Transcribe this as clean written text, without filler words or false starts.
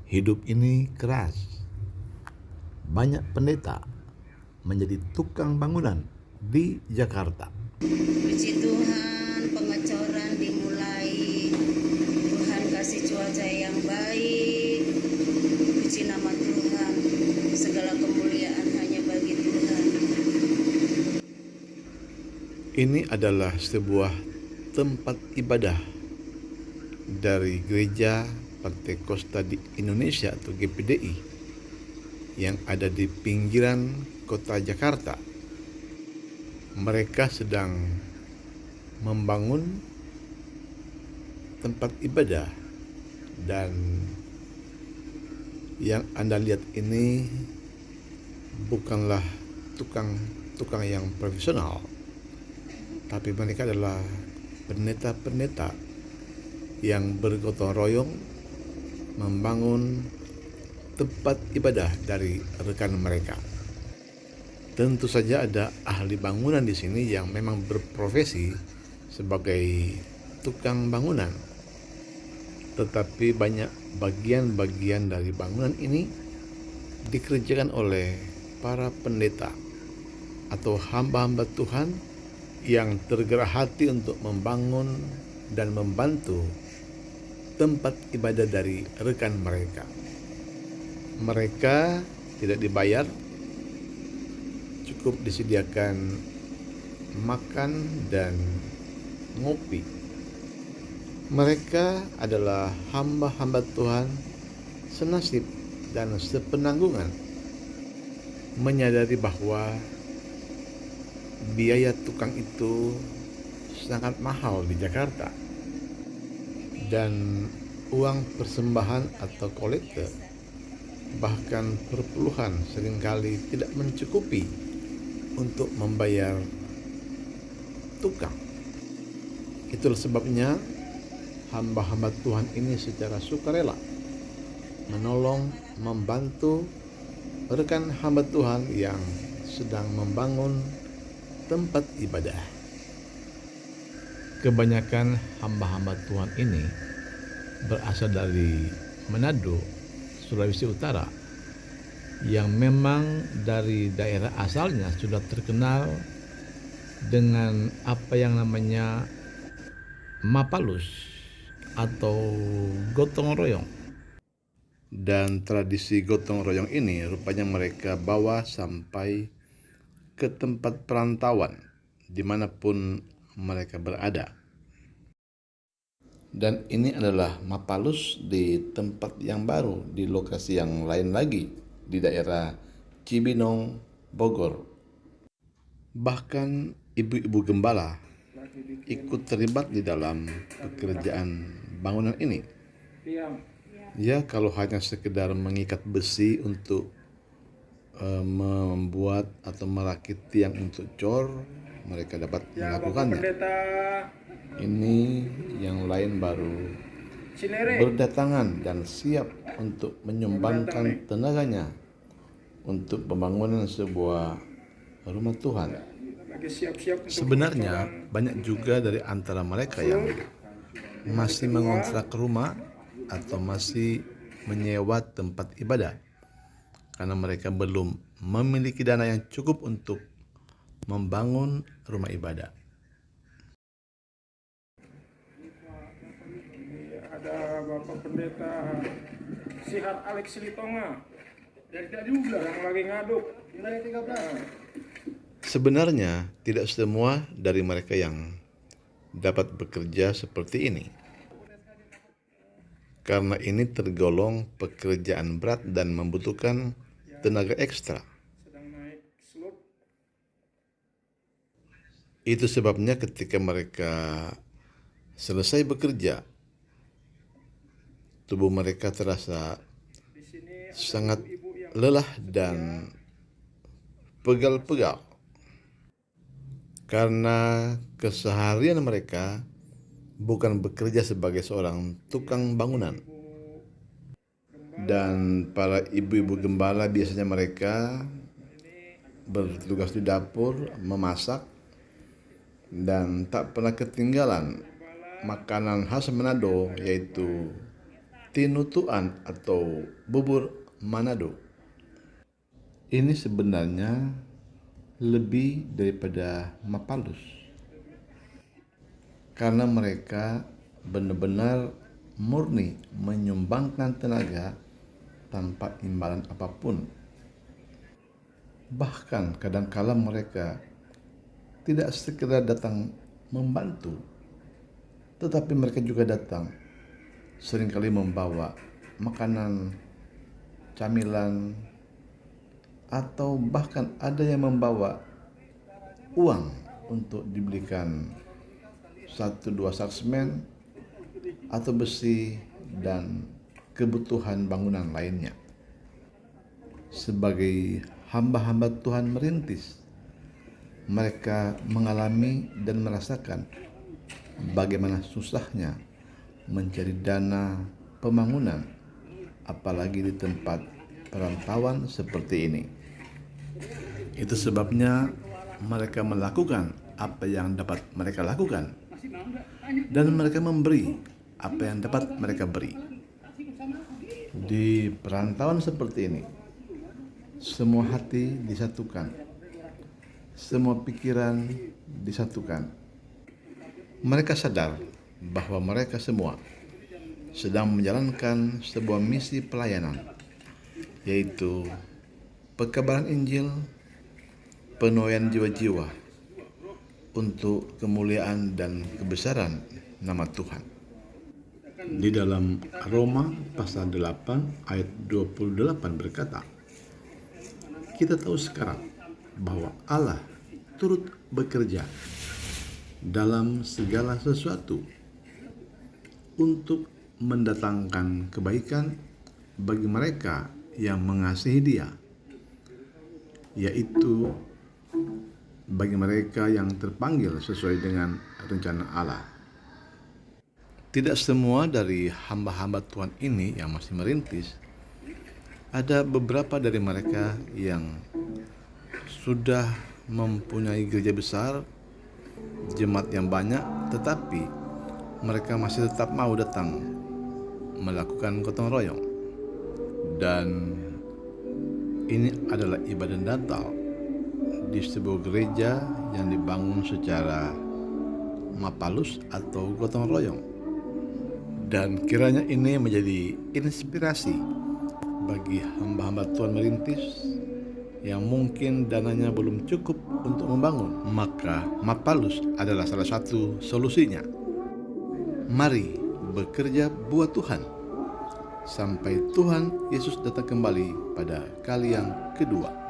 Hidup ini keras. Banyak pendeta menjadi tukang bangunan di Jakarta. Puji Tuhan, pengecoran dimulai. Tuhan kasih cuaca yang baik. Puji nama Tuhan. Segala kemuliaan hanya bagi Tuhan. Ini adalah sebuah tempat ibadah dari Gereja Pantekosta di Indonesia atau GPDI yang ada di pinggiran kota Jakarta. Mereka sedang membangun tempat ibadah, dan yang Anda lihat ini bukanlah tukang yang profesional, tapi mereka adalah pendeta-pendeta yang bergotong royong membangun tempat ibadah dari rekan mereka. Tentu saja ada ahli bangunan di sini yang memang berprofesi sebagai tukang bangunan. Tetapi banyak bagian-bagian dari bangunan ini dikerjakan oleh para pendeta atau hamba-hamba Tuhan yang tergerak hati untuk membangun dan membantu tempat ibadah dari rekan mereka. Mereka tidak dibayar, cukup disediakan makan dan ngopi. Mereka adalah hamba-hamba Tuhan senasib dan sepenanggungan, menyadari bahwa biaya tukang itu sangat mahal di Jakarta, dan uang persembahan atau kolekte bahkan perpuluhan seringkali tidak mencukupi untuk membayar tukang. Itulah sebabnya hamba-hamba Tuhan ini secara sukarela menolong, membantu rekan hamba Tuhan yang sedang membangun tempat ibadah. Kebanyakan hamba-hamba Tuhan ini berasal dari Manado, Sulawesi Utara, yang memang dari daerah asalnya sudah terkenal dengan apa yang namanya mapalus atau gotong royong. Dan tradisi gotong royong ini rupanya mereka bawa sampai ke tempat perantauan dimanapun mereka berada. Dan ini adalah mapalus di tempat yang baru, di lokasi yang lain lagi, di daerah Cibinong, Bogor. Bahkan ibu-ibu gembala ikut terlibat di dalam pekerjaan bangunan ini. Ya, kalau hanya sekedar mengikat besi untuk membuat atau merakit tiang untuk cor, mereka dapat melakukannya. Ini yang lain baru berdatangan dan siap untuk menyumbangkan tenaganya untuk pembangunan sebuah rumah Tuhan. Sebenarnya banyak juga dari antara mereka yang masih mengontrak rumah atau masih menyewa tempat ibadah karena mereka belum memiliki dana yang cukup untuk membangun rumah ibadah. Ada Bapak Pendeta Sihat Alex Litonga dari juga yang lagi ngaduk. Sebenarnya tidak semua dari mereka yang dapat bekerja seperti ini, karena ini tergolong pekerjaan berat dan membutuhkan tenaga ekstra. Itu sebabnya ketika mereka selesai bekerja, tubuh mereka terasa sangat lelah dan pegal-pegal karena keseharian mereka bukan bekerja sebagai seorang tukang bangunan. Dan para ibu-ibu gembala biasanya mereka bertugas di dapur, memasak, dan tak pernah ketinggalan makanan khas Manado, yaitu Tinutuan atau bubur Manado. Ini sebenarnya lebih daripada Mapalus, karena mereka benar-benar murni menyumbangkan tenaga tanpa imbalan apapun. Bahkan kadangkala mereka tidak sekedar datang membantu, tetapi mereka juga datang seringkali membawa makanan, camilan, atau bahkan ada yang membawa uang untuk dibelikan 1-2 sak semen atau besi dan kebutuhan bangunan lainnya. Sebagai hamba-hamba Tuhan merintis, mereka mengalami dan merasakan bagaimana susahnya mencari dana pembangunan, apalagi di tempat perantauan seperti ini. Itu sebabnya mereka melakukan apa yang dapat mereka lakukan, dan mereka memberi apa yang dapat mereka beri. Di perantauan seperti ini, semua hati disatukan, semua pikiran disatukan. Mereka sadar bahwa mereka semua sedang menjalankan sebuah misi pelayanan, yaitu pekabaran Injil, penuaian jiwa-jiwa untuk kemuliaan dan kebesaran nama Tuhan. Di dalam Roma pasal 8 ayat 28 berkata, kita tahu sekarang bahwa Allah turut bekerja dalam segala sesuatu untuk mendatangkan kebaikan bagi mereka yang mengasihi Dia, yaitu bagi mereka yang terpanggil sesuai dengan rencana Allah. Tidak semua dari hamba-hamba Tuhan ini yang masih merintis. Ada beberapa dari mereka yang sudah mempunyai gereja besar, jemaat yang banyak, tetapi mereka masih tetap mau datang melakukan gotong royong. Dan ini adalah ibadah Natal di sebuah gereja yang dibangun secara Mapalus atau gotong royong. Dan kiranya ini menjadi inspirasi bagi hamba-hamba Tuhan merintis yang mungkin dananya belum cukup untuk membangun. Maka Mapalus adalah salah satu solusinya. Mari bekerja buat Tuhan sampai Tuhan Yesus datang kembali pada kali yang kedua.